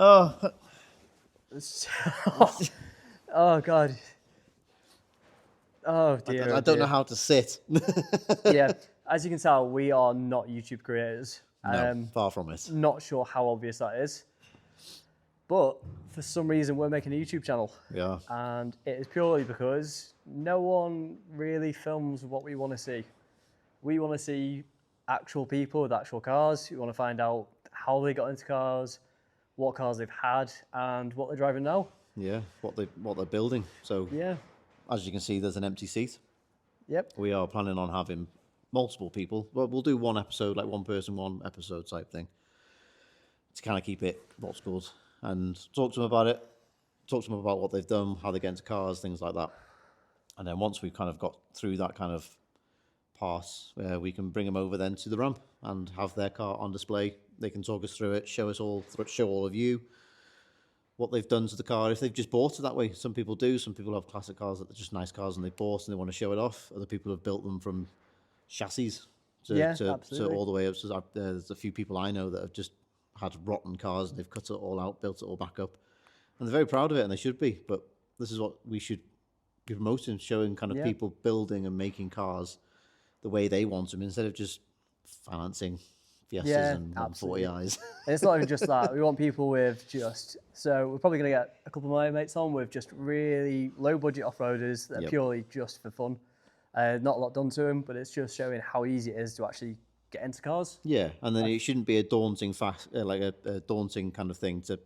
Oh, Oh God. Oh dear. I don't know how to sit. Yeah, as you can tell, we are not YouTube creators. No, far from it. Not sure how obvious that is, but for some reason we're making a YouTube channel. We are. And it is purely because no one really films what we want to see. We want to see actual people with actual cars. We want to find out how they got into cars, what cars they've had, and what they're driving now. Yeah, what they're building. So Yeah. as you can see, there's an empty seat. Yep. We are planning on having multiple people. Well, we'll do one episode, like one person, one episode type thing, to kind of keep it what's called, and talk to them about it. Talk to them about what they've done, how they get into cars, things like that. And then once we've kind of got through that kind of pass, we can bring them over then to the ramp and have their car on display. They can talk us through it, show all of you what they've done to the car. If they've just bought it that way, some people do. Some people have classic cars that are just nice cars and they bought and they want to show it off. Other people have built them from chassis to all the way up. So there's a few people I know that have just had rotten cars and they've cut it all out, built it all back up. And they're very proud of it, and they should be. But this is what we should be promoting, showing kind of people building and making cars the way they want them, instead of just financing Fiestas and 140i's. And it's not even just that. We want people with so we're probably going to get a couple of my mates on with just really low budget off-roaders that are purely just for fun. Not a lot done to them, but it's just showing how easy it is to actually get into cars. Yeah, and then it shouldn't be a daunting a daunting kind of thing to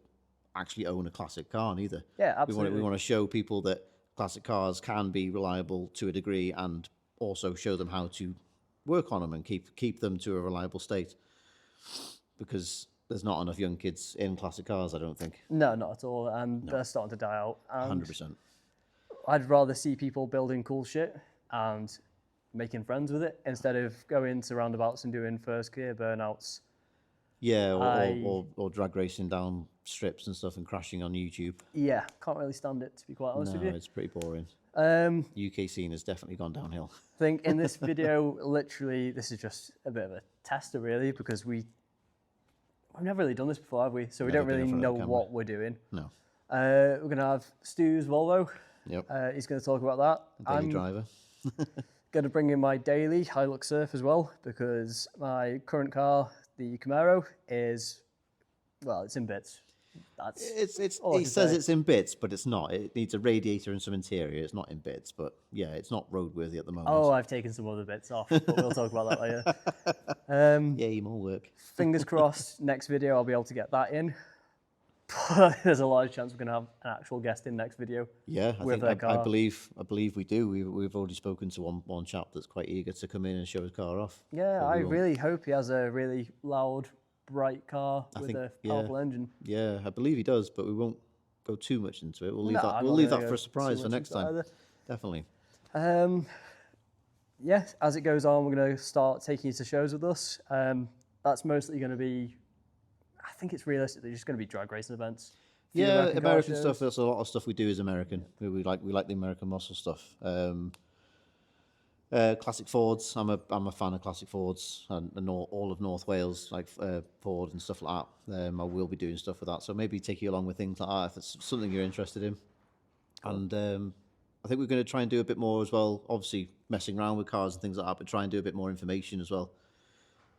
actually own a classic car either. Yeah, absolutely. We want to show people that classic cars can be reliable to a degree, and also show them how to work on them and keep them to a reliable state. Because there's not enough young kids in classic cars, I don't think. No, not at all, and they're starting to die out. 100%. I'd rather see people building cool shit and making friends with it instead of going to roundabouts and doing first gear burnouts. Yeah, or drag racing down strips and stuff and crashing on YouTube. Yeah, can't really stand it, to be quite honest with you. No, it's pretty boring. UK scene has definitely gone downhill. I think in this video, literally, this is just a bit of a tester, really, because we've never really done this before, have we? So we don't really know what we're doing. No. We're going to have Stu's Volvo. Yep. He's going to talk about that. Daily driver. Going to bring in my daily Hilux Surf as well, because my current car, the Camaro, is, well, it's in bits. He says it's in bits, but it's not. It needs a radiator and some interior. It's not in bits, but yeah, it's not roadworthy at the moment. Oh, I've taken some other bits off, but we'll talk about that later. Yay, more work. Fingers crossed, next video I'll be able to get that in. But there's a large chance we're going to have an actual guest in next video. Yeah, I believe we do. We've already spoken to one chap that's quite eager to come in and show his car off. Yeah, so I really hope he has a really loud, bright car with a powerful engine. Yeah, I believe he does, but we won't go too much into it. We'll leave that for a surprise for next time. Either. Definitely. Yeah, as it goes on, we're going to start taking you to shows with us. That's mostly going to be, I think it's realistically just going to be drag racing events. Yeah, American stuff. There's a lot of stuff we do is American. We like the American muscle stuff. Classic Fords. I'm a fan of classic Fords and all of North Wales, like Ford and stuff like that. I will be doing stuff with that. So maybe take you along with things like that if it's something you're interested in. Cool. And I think we're going to try and do a bit more as well. Obviously, messing around with cars and things like that, but try and do a bit more information as well.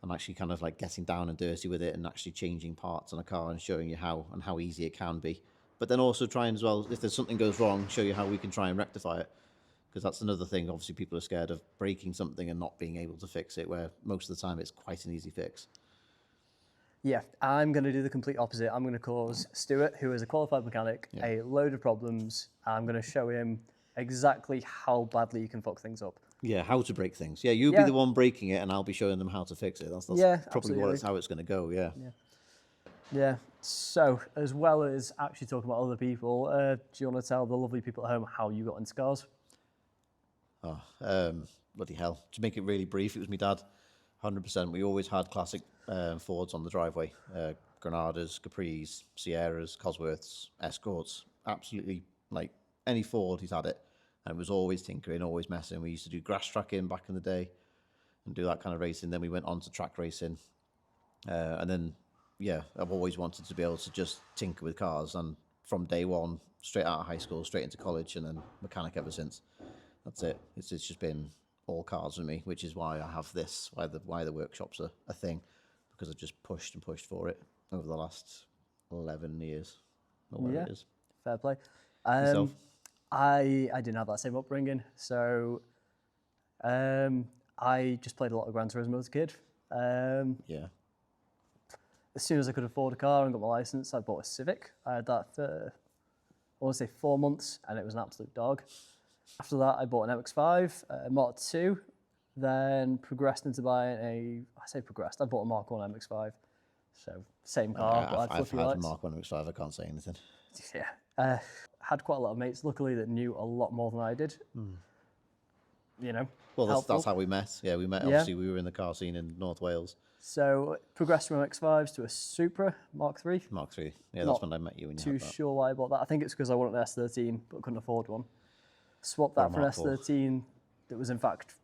And actually kind of like getting down and dirty with it and actually changing parts on a car and showing you how easy it can be. But then also trying as well, if there's something goes wrong, show you how we can try and rectify it. Because that's another thing. Obviously, people are scared of breaking something and not being able to fix it, where most of the time it's quite an easy fix. Yeah, I'm going to do the complete opposite. I'm going to cause Stuart, who is a qualified mechanic, a load of problems. I'm going to show him exactly how badly you can fuck things up. Yeah, how to break things. Yeah, you'll be the one breaking it, and I'll be showing them how to fix it. That's probably how it's going to go. Yeah. Yeah. So, as well as actually talking about other people, do you want to tell the lovely people at home how you got into cars? Oh, bloody hell! To make it really brief, it was my dad. 100%. We always had classic Fords on the driveway: Granadas, Capris, Sierras, Cosworths, Escorts. Absolutely, like any Ford, he's had it. And it was always tinkering, always messing. We used to do grass tracking back in the day and do that kind of racing. Then we went on to track racing. And then yeah, I've always wanted to be able to just tinker with cars, and from day one, straight out of high school, straight into college, and then mechanic ever since. That's it. It's just been all cars with me, which is why I have this, why the workshops are a thing, because I've just pushed and pushed for it over the last 11 years, or whatever it is. Fair play. Yourself? I didn't have that same upbringing, so I just played a lot of Gran Turismo as a kid. Yeah. As soon as I could afford a car and got my license, I bought a Civic. I had that for, I want to say 4 months, and it was an absolute dog. After that, I bought an MX-5, a Mark II, then progressed into buying I bought a Mark 1 MX-5. So, same car, but I've fluffy had a lights. Mark 1 MX-5, I can't say anything. Yeah. Had quite a lot of mates, luckily, that knew a lot more than I did. You know, Well, that's helpful. how we met. Yeah, we met, Yeah. obviously, we were in the car scene in North Wales. So, progressed from MX-5s to a Supra Mark III. Mark 3. Yeah, Not that's when I met you when you Too had that. sure why I bought that. I think it's because I wanted an S13, but couldn't afford one. Swapped that for an Mark IV. S13 that was, in fact,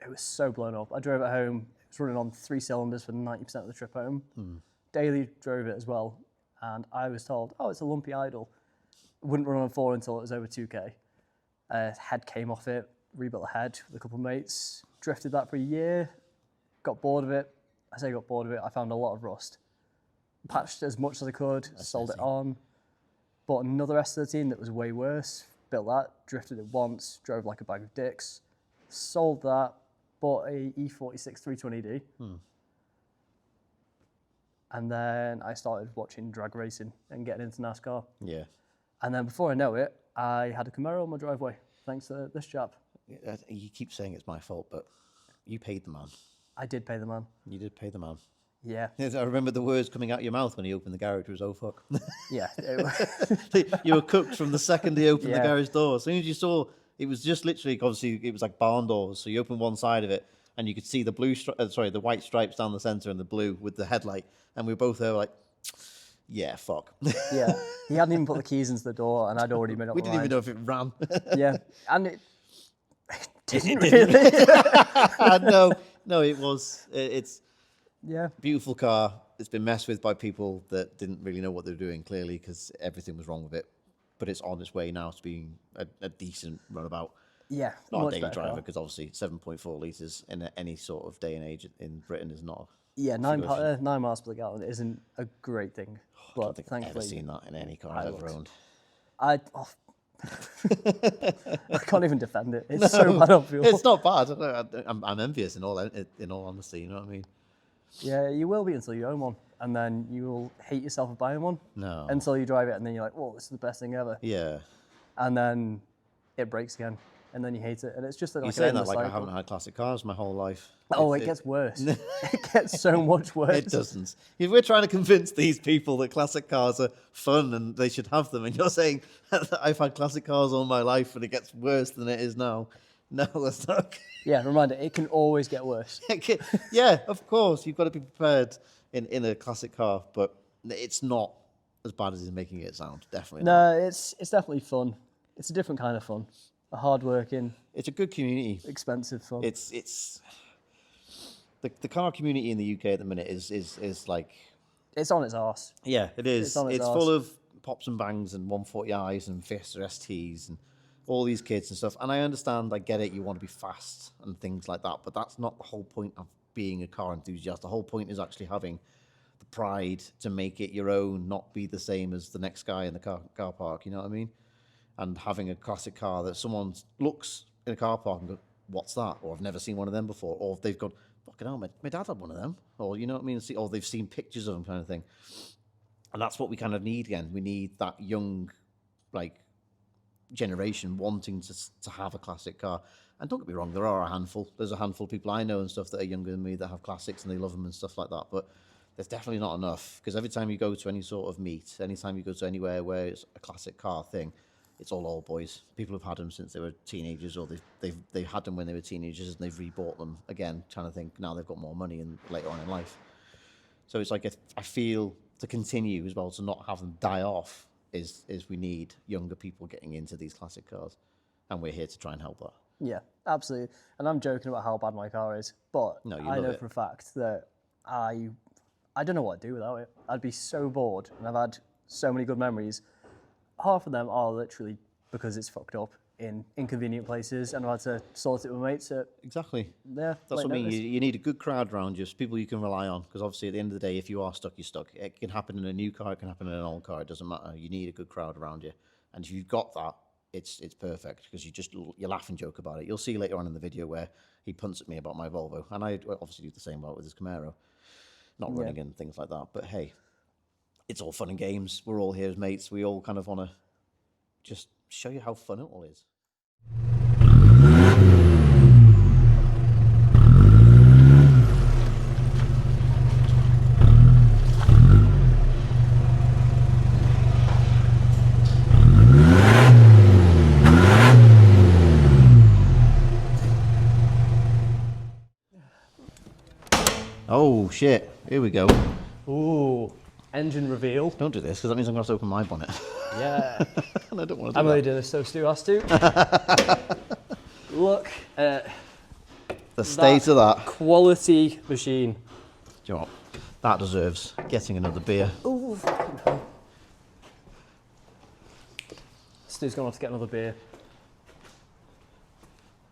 it was so blown up. I drove it home. It was running on 3 cylinders for 90% of the trip home. Daily drove it as well. And I was told, oh, it's a lumpy idle. Wouldn't run on 4 until it was over 2K. Head came off it, rebuilt the head with a couple of mates, drifted that for a year, got bored of it. I say got bored of it, I found a lot of rust. Patched as much as I could, sold it on, bought another S13 that was way worse, built that, drifted it once, drove like a bag of dicks, sold that, bought a E46 320D. And then I started watching drag racing and getting into NASCAR. Yeah. And then before I know it, I had a Camaro on my driveway, thanks to this chap. You keep saying it's my fault, but you paid the man. I did pay the man. You did pay the man. Yeah, I remember the words coming out of your mouth when he opened the garage. It was, oh, fuck. yeah. You were cooked from the second he opened the Yeah. garage door. As soon as you saw, it was just literally, obviously, it was like barn doors. So you opened one side of it, and you could see the the white stripes down the center and the blue with the headlight. And we were both there like, yeah, fuck. Yeah, he hadn't even put the keys into the door, and I'd already made up We my didn't even mind. know if it ran. Yeah, and it didn't really. No, it was. It's Yeah, a beautiful car. It's been messed with by people that didn't really know what they were doing, clearly, because everything was wrong with it. But it's on its way now to being a decent runabout. yeah. Not much a daily better driver, car. because obviously 7.4 litres in any sort of day and age in Britain is not. Yeah, 9 Figure miles per gallon isn't a great thing, I but don't think I've ever thankfully, seen that in any car I've ever looked. owned. I can't even defend it. It's so bad on fuel. It's not bad. I'm envious in all honesty. You know what I mean? Yeah, you will be until you own one, and then you will hate yourself for buying one. No. Until you drive it, and then you're like, "Whoa, this is the best thing ever," Yeah. and then it breaks again, and then you hate it, and it's just like You're an saying that endless like I cycle. haven't had classic cars my whole life. Oh, it gets worse. It gets so much worse. It doesn't. If we're trying to convince these people that classic cars are fun and they should have them, and you're saying that I've had classic cars all my life and it gets worse than it is now. No, that's not. Yeah, reminder, it can always get worse. Yeah, of course, you've got to be prepared in a classic car, but it's not as bad as he's making it sound. Definitely not. No, it's definitely fun. It's a different kind of fun. A hard-working, It's a good community. expensive fun. It's the car community in the UK at the minute is like, It's on its arse. yeah, it is. It's on its It's arse. full of pops and bangs and 140i's and Fiesta STs and all these kids and stuff. And I understand, I get it, you want to be fast and things like that, but that's not the whole point of being a car enthusiast. The whole point is actually having the pride to make it your own, not be the same as the next guy in the car park, you know what I mean? And having a classic car that someone looks in a car park and goes, what's that? Or I've never seen one of them before. Or they've gone, fucking hell, my dad had one of them. Or, you know what I mean? Or they've seen pictures of them kind of thing. And that's what we kind of need again. We need that young, like, generation wanting to have a classic car. And don't get me wrong, there are a handful. There's a handful of people I know and stuff that are younger than me that have classics and they love them and stuff like that. But there's definitely not enough. Because every time you go to any sort of meet, anytime you go to anywhere where it's a classic car thing, it's all old boys. People have had them since they were teenagers, or they've had them when they were teenagers and they've rebought them again, trying to think now they've got more money and later on in life. So it's like I feel to continue as well to not have them die off is we need younger people getting into these classic cars, and we're here to try and help that. Yeah, absolutely. And I'm joking about how bad my car is, but No, you I love know it. for a fact that I I don't know what I'd do without it. I'd be so bored, and I've had so many good memories. Half of them are literally because it's fucked up in inconvenient places, and I've had to sort it with mates. Exactly. Yeah, That's what I mean. You need a good crowd around you, people you can rely on. Because obviously, at the end of the day, if you are stuck, you're stuck. It can happen in a new car, it can happen in an old car. It doesn't matter. You need a good crowd around you, and if you've got that, it's perfect because you laugh and joke about it. You'll see later on in the video where he punts at me about my Volvo, and I obviously do the same about with his Camaro, not running and things like that. But hey, it's all fun and games. We're all here as mates. We all kind of want to just show you how fun it all is. Oh shit, here we go. Ooh, engine reveal. Don't do this because that means I'm going to have to open my bonnet. Yeah. And I don't want to do I'm only doing this so Stu has to. Look at the state of that. quality machine. Do you know what? That deserves getting another beer. Ooh, fucking hell. Stu's going to have to get another beer.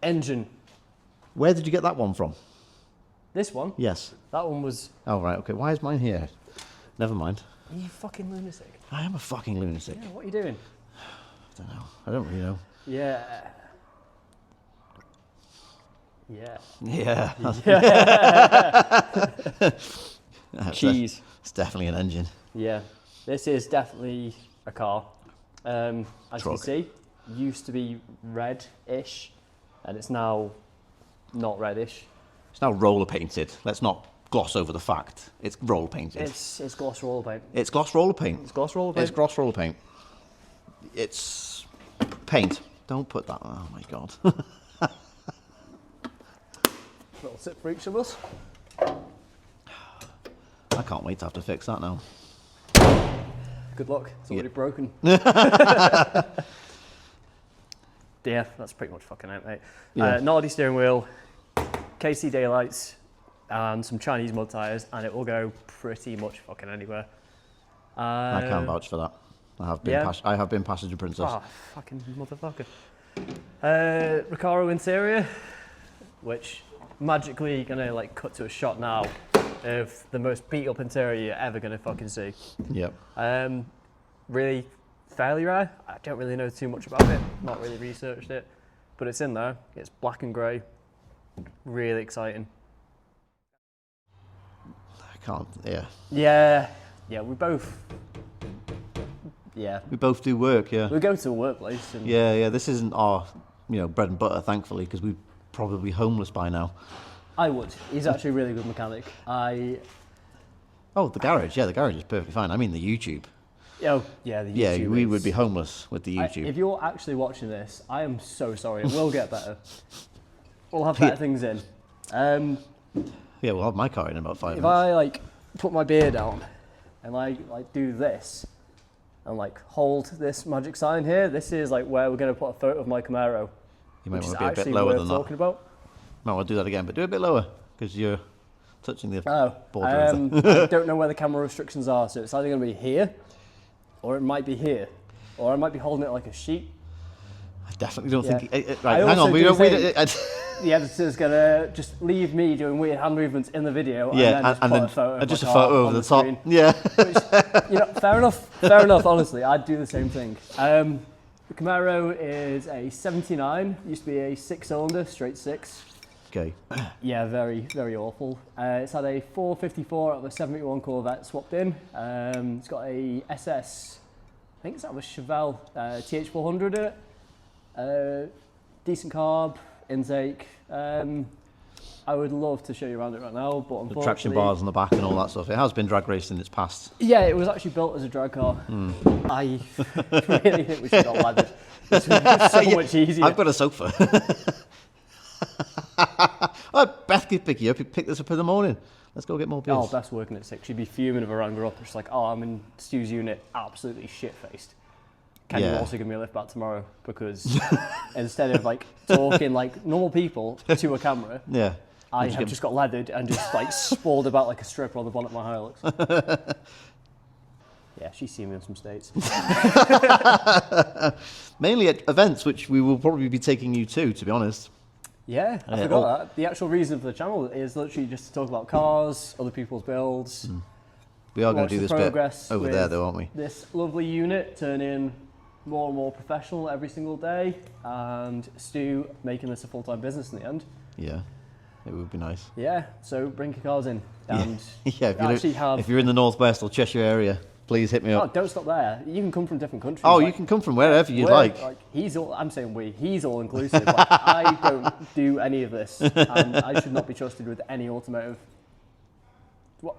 Engine. Where did you get that one from? This one? Yes. That one was... Oh, right, okay. Why is mine here? Never mind. Are you fucking lunatic? I am a fucking lunatic. Yeah, what are you doing? I don't know. I don't really know. Yeah. Yeah. Yeah. Cheese. It's definitely an engine. Yeah. This is definitely a car. As you can Truck. see, used to be red-ish, and it's now not reddish. It's now roller painted. Let's not gloss over the fact. It's roller painted. It's gloss roller paint. It's gloss roller paint. It's gloss roller paint. It's gloss roller paint. It's paint. Don't put that. Oh my god. Little tip for each of us. I can't wait to have to fix that now. Good luck. It's already broken. Yeah, that's pretty much fucking out, mate. Yeah. Nardi steering wheel, KC daylights, and some Chinese mud tyres, and it will go pretty much fucking anywhere. I can't vouch for that. I have been. Yeah. I have been passenger princess. Oh, fucking motherfucker. Recaro interior, which magically gonna like cut to a shot now of the most beat up interior you're ever gonna fucking see. Yep. Really fairly rare. I don't really know too much about it. Not really researched it, but it's in there. It's black and grey. Really exciting. I can't. Yeah. Yeah. Yeah. We both. Yeah. We both do work. Yeah. We go to a workplace. And Yeah. Yeah. This isn't our, bread and butter, thankfully, because we'd probably be homeless by now. I would. He's actually a really good mechanic. Oh, the garage. Yeah, the garage is perfectly fine. I mean, the YouTube. Oh, yeah. The YouTube Yeah, we would is- be homeless with the YouTube. If you're actually watching this, I am so sorry. It will get better. We'll have better things in. Yeah, we'll have my car in about 5 If minutes. I like put my beer down and I like do this and like hold this magic sign here, this is like where we're going to put a photo of my Camaro, You might which is want to be a bit actually lower worth than that. talking about. Might want to do that again, but do it a bit lower because you're touching the Oh, border. of the- I don't know where the camera restrictions are, so it's either going to be here, or it might be here, or I might be holding it like a sheet. I definitely don't Yeah. think. I Right, hang also on. We do don't. We think- don't The editor's going to just leave me doing weird hand movements in the video, yeah, and then just put a photo of just a my car photo on of the top. screen. Yeah. Which, fair enough. Fair enough. Honestly, I'd do the same thing. The Camaro is a 79. Used to be a 6-cylinder, straight 6. Okay. Yeah, very, very awful. It's had a 454 out of a 71 Corvette swapped in. It's got a SS, I think it's out of a Chevelle TH400 in it. Decent carb, intake. I would love to show you around it right now, but The unfortunately... traction bars on the back and all that stuff. It has been drag raced in its past. Yeah, it was actually built as a drag car. I really think we should not like this. This would be so much easier. I've got a sofa. Oh, Beth could pick you up. You pick this up in the morning. Let's go get more beers. Oh, Beth's working at 6. She'd be fuming if I rang her up. She's like, oh, I'm in Stu's unit, absolutely shit-faced. Can you Yeah. also give me a lift back tomorrow? Because instead of like talking like normal people to a camera, Yeah. I have just got leathered and just like sprawled about like a stripper on the bonnet of my Hilux. Yeah, she's seen me on some states. Mainly at events, which we will probably be taking you to be honest. Yeah, I forgot that. The actual reason for the channel is literally just to talk about cars, other people's builds. We are going to do this bit over there, though, aren't we? This lovely unit turning more and more professional every single day, and Stu making this a full-time business in the end. Yeah, it would be nice. Yeah, so bring your cars in. And yeah, if you're in the Northwest or Cheshire area, please hit me up. Oh, don't stop there. You can come from different countries. Oh, you can come from wherever you'd like. I'm saying he's all inclusive. Like, I don't do any of this, and I should not be trusted with any automotive. What?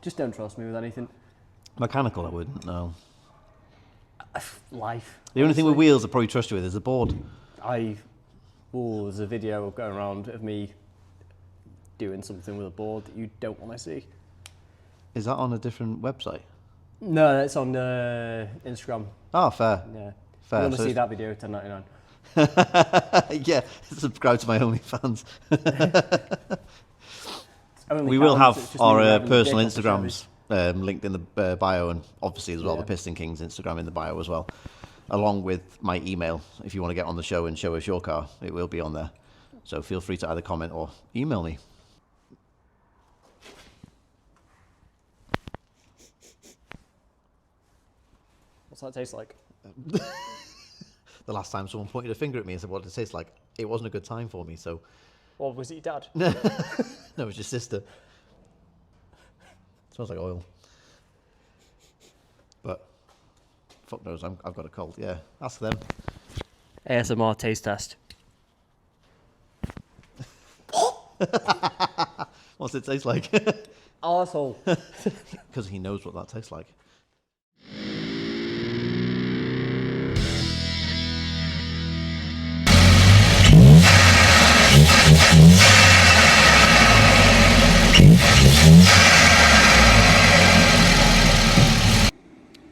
Just don't trust me with anything. Mechanical, I wouldn't, no. Life. The only thing with wheels I probably trust you with is the board. There's a video going around of me doing something with a board that you don't want to see. Is that on a different website? No, it's on Instagram. Oh, fair. Yeah. Fair. You want to see that video, $10.99. Yeah, subscribe to my OnlyFans. Only we will have our me personal Instagrams linked in the bio, and obviously as well the Piston Kings Instagram in the bio as well, along with my email. If you want to get on the show and show us your car, it will be on there. So feel free to either comment or email me. What's that taste like? The last time someone pointed a finger at me and said, what did it taste like? It wasn't a good time for me, so... Well, was it your dad? No, it was your sister. Smells like oil. But, fuck knows, I've got a cold, yeah. Ask them. ASMR taste test. What's it taste like? Arsehole. Because he knows what that tastes like.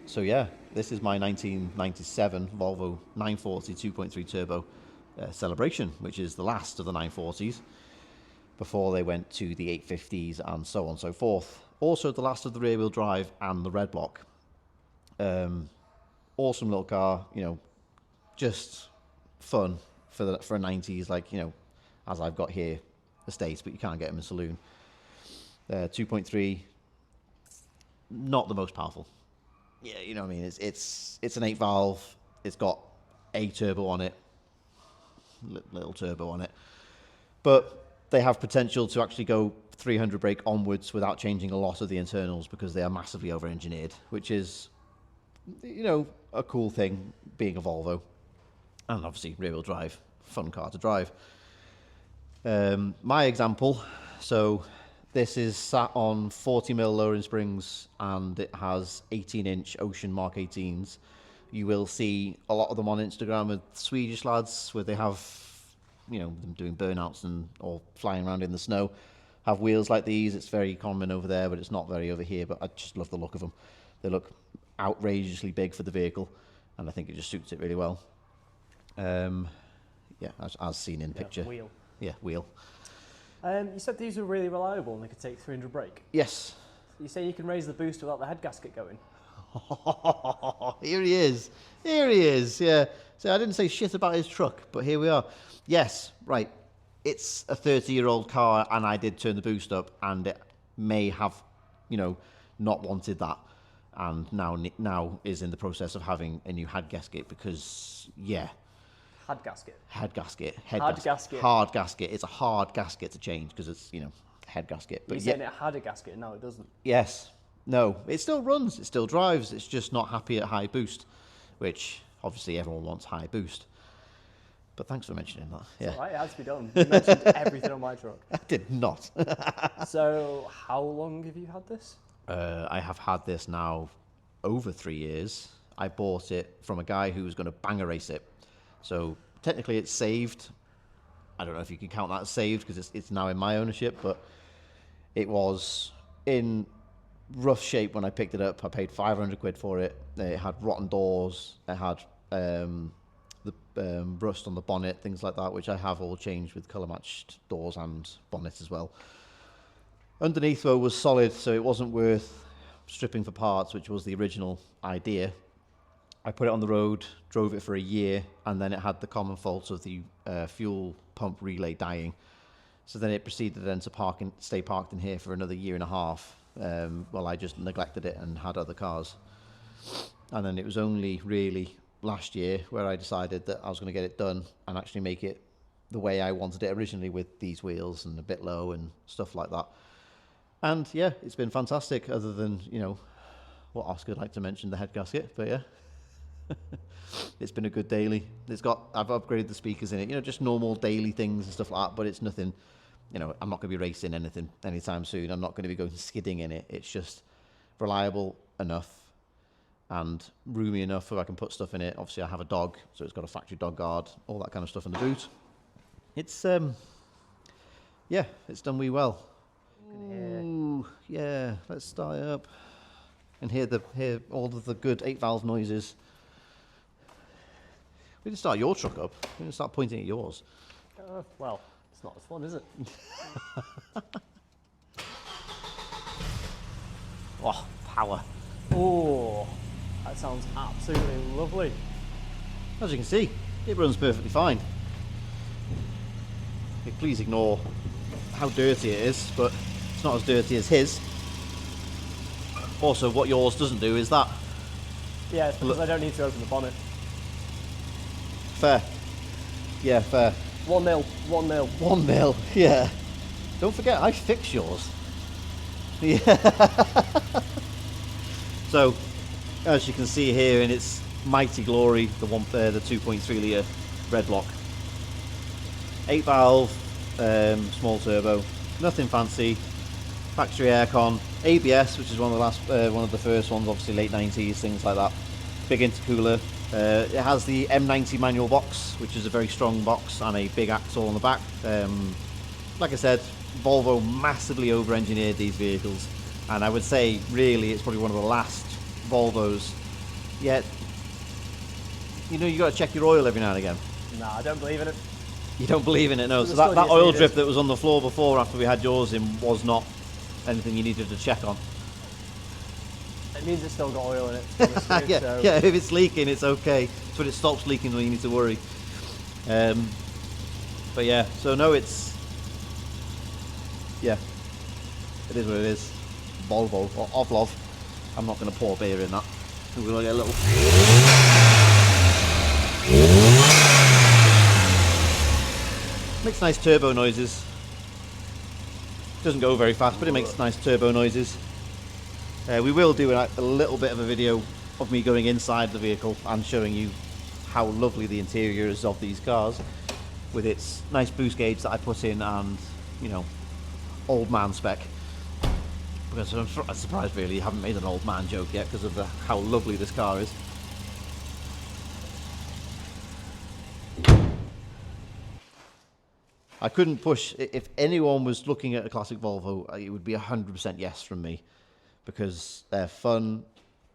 So yeah, this is my 1997 Volvo 940 2.3 turbo celebration, which is the last of the 940s before they went to the 850s and so on and so forth. Also the last of the rear wheel drive and the red block. Awesome little car, you know, just fun for a 90s, like, you know, as I've got here, estates, but you can't get them in saloon. 2.3, not the most powerful. Yeah, you know what I mean. It's an 8 valve. It's got a turbo on it, little turbo on it, but they have potential to actually go 300 brake onwards without changing a lot of the internals because they are massively over-engineered, which is, you know, a cool thing being a Volvo, and obviously rear-wheel drive, fun car to drive. My example, so. This is sat on 40mm lowering springs, and it has 18-inch Ocean Mark 18s. You will see a lot of them on Instagram with Swedish lads where they have, you know, them doing burnouts or flying around in the snow. Have wheels like these. It's very common over there, but it's not very over here. But I just love the look of them. They look outrageously big for the vehicle, and I think it just suits it really well. Yeah, as seen in picture. Wheel. Yeah, wheel. You said these were really reliable and they could take 300 brake. Yes. You say you can raise the boost without the head gasket going? Here he is. Here he is. Yeah. So I didn't say shit about his truck, but here we are. Yes, right. It's a 30-year-old car, and I did turn the boost up, and it may have, you know, not wanted that, and now is in the process of having a new head gasket because, yeah. Head gasket. Head gasket. Hard gasket. Hard gasket. It's a hard gasket to change because it's, you know, head gasket. But you're saying it had a gasket, now it doesn't? Yes. No. It still runs. It still drives. It's just not happy at high boost, which obviously everyone wants high boost. But thanks for mentioning that. Yeah. All right, it has to be done. You mentioned everything on my truck. I did not. So how long have you had this? I have had this now over 3 years. I bought it from a guy who was going to banger race it. So technically it's saved. I don't know if you can count that as saved because it's now in my ownership, but it was in rough shape when I picked it up. I paid 500 quid for it. It had rotten doors. It had the rust on the bonnet, things like that, which I have all changed with colour matched doors and bonnet as well. Underneath though was solid, so it wasn't worth stripping for parts, which was the original idea. I put it on the road, drove it for a year, and then it had the common fault of the fuel pump relay dying. So then it proceeded then to stay parked in here for another year and a half. Well, I just neglected it and had other cars. And then it was only really last year where I decided that I was going to get it done and actually make it the way I wanted it originally, with these wheels and a bit low and stuff like that. And yeah, it's been fantastic, other than, you know, what Oscar would like to mention, the head gasket, but yeah. It's been a good daily. I've upgraded the speakers in it, you know, just normal daily things and stuff like that, but it's nothing, you know, I'm not going to be racing anything anytime soon. I'm not going to be going skidding in it. It's just reliable enough and roomy enough so I can put stuff in it. Obviously I have a dog, so it's got a factory dog guard, all that kind of stuff in the boot. It's yeah, it's done wee well. Ooh, yeah, let's start it up and hear all of the good 8-valve noises. We didn't start your truck up. We didn't start pointing at yours. Well, it's not as fun, is it? Oh, power. Oh, that sounds absolutely lovely. As you can see, it runs perfectly fine. Please ignore how dirty it is, but it's not as dirty as his. Also, what yours doesn't do is that. Yeah, it's because I don't need to open the bonnet. Fair. Yeah, fair. 1-0, 1-0. 1-0, yeah. Don't forget, I fixed yours. Yeah. So, as you can see here in its mighty glory, the 2.3 litre red block. 8-valve, small turbo, nothing fancy. Factory aircon, ABS, which is one of the first ones, obviously late 90s, things like that. Big intercooler. It has the M90 manual box, which is a very strong box, and a big axle on the back. Like I said, Volvo massively over-engineered these vehicles, and I would say really it's probably one of the last Volvos. Yet, you know, you got to check your oil every now and again. Nah, I don't believe in it. You don't believe in it, no. So So that oil drip that was on the floor before after we had yours in was not anything you needed to check on. It means it's still got oil in it. Honestly, Yeah, so. yeah, if it's leaking, it's okay. It's when it stops leaking when you need to worry. But yeah, so no, it's... Yeah, it is what it is. Volvo, or Ovlov. I'm not going to pour beer in that. We're going to get a little... Makes nice turbo noises. Doesn't go very fast, but it makes nice turbo noises. We will do a little bit of a video of me going inside the vehicle and showing you how lovely the interior is of these cars, with its nice boost gauge that I put in and, you know, old man spec. Because I'm surprised really you haven't made an old man joke yet because of how lovely this car is. I couldn't push, if anyone was looking at a classic Volvo, it would be 100% yes from me, because they're fun.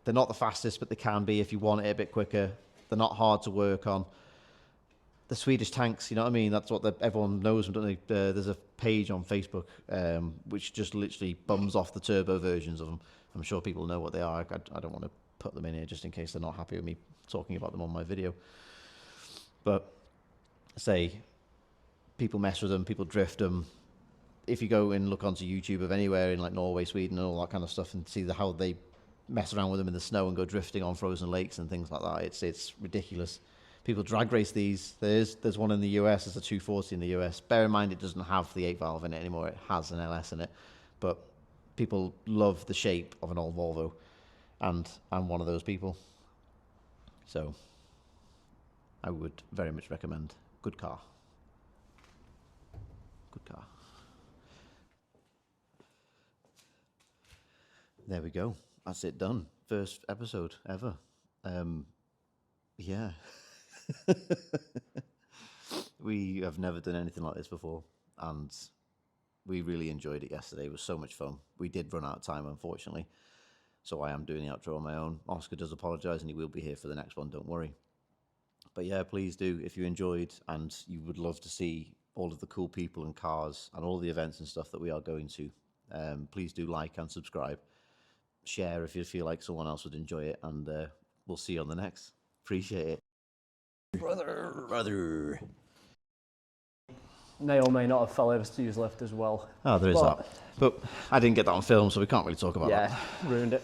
They're not the fastest, but they can be if you want it a bit quicker. They're not hard to work on. The Swedish tanks, you know what I mean? That's what everyone knows, don't they? There's a page on Facebook which just literally bums off the turbo versions of them. I'm sure people know what they are. I don't want to put them in here just in case they're not happy with me talking about them on my video. But say, people mess with them, people drift them. If you go and look onto YouTube of anywhere in like Norway, Sweden and all that kind of stuff and see how they mess around with them in the snow and go drifting on frozen lakes and things like that, it's ridiculous. People drag race these. There's one in the US, there's a 240 in the US. Bear in mind it doesn't have the 8-valve in it anymore, it has an LS in it. But people love the shape of an old Volvo, and I'm one of those people. So I would very much recommend. Good car. Good car. There we go. That's it done. First episode ever. Yeah. We have never done anything like this before, and we really enjoyed it yesterday. It was so much fun. We did run out of time, unfortunately, so I am doing the outro on my own. Oscar does apologise, and he will be here for the next one, don't worry. But yeah, please do, if you enjoyed and you would love to see all of the cool people and cars and all the events and stuff that we are going to, please do like and subscribe. Share if you feel like someone else would enjoy it, and we'll see you on the next. Appreciate it. Brother. May or may not have fell over Stu's lift as well. Oh, there is that. But I didn't get that on film, so we can't really talk about that. Yeah, ruined it.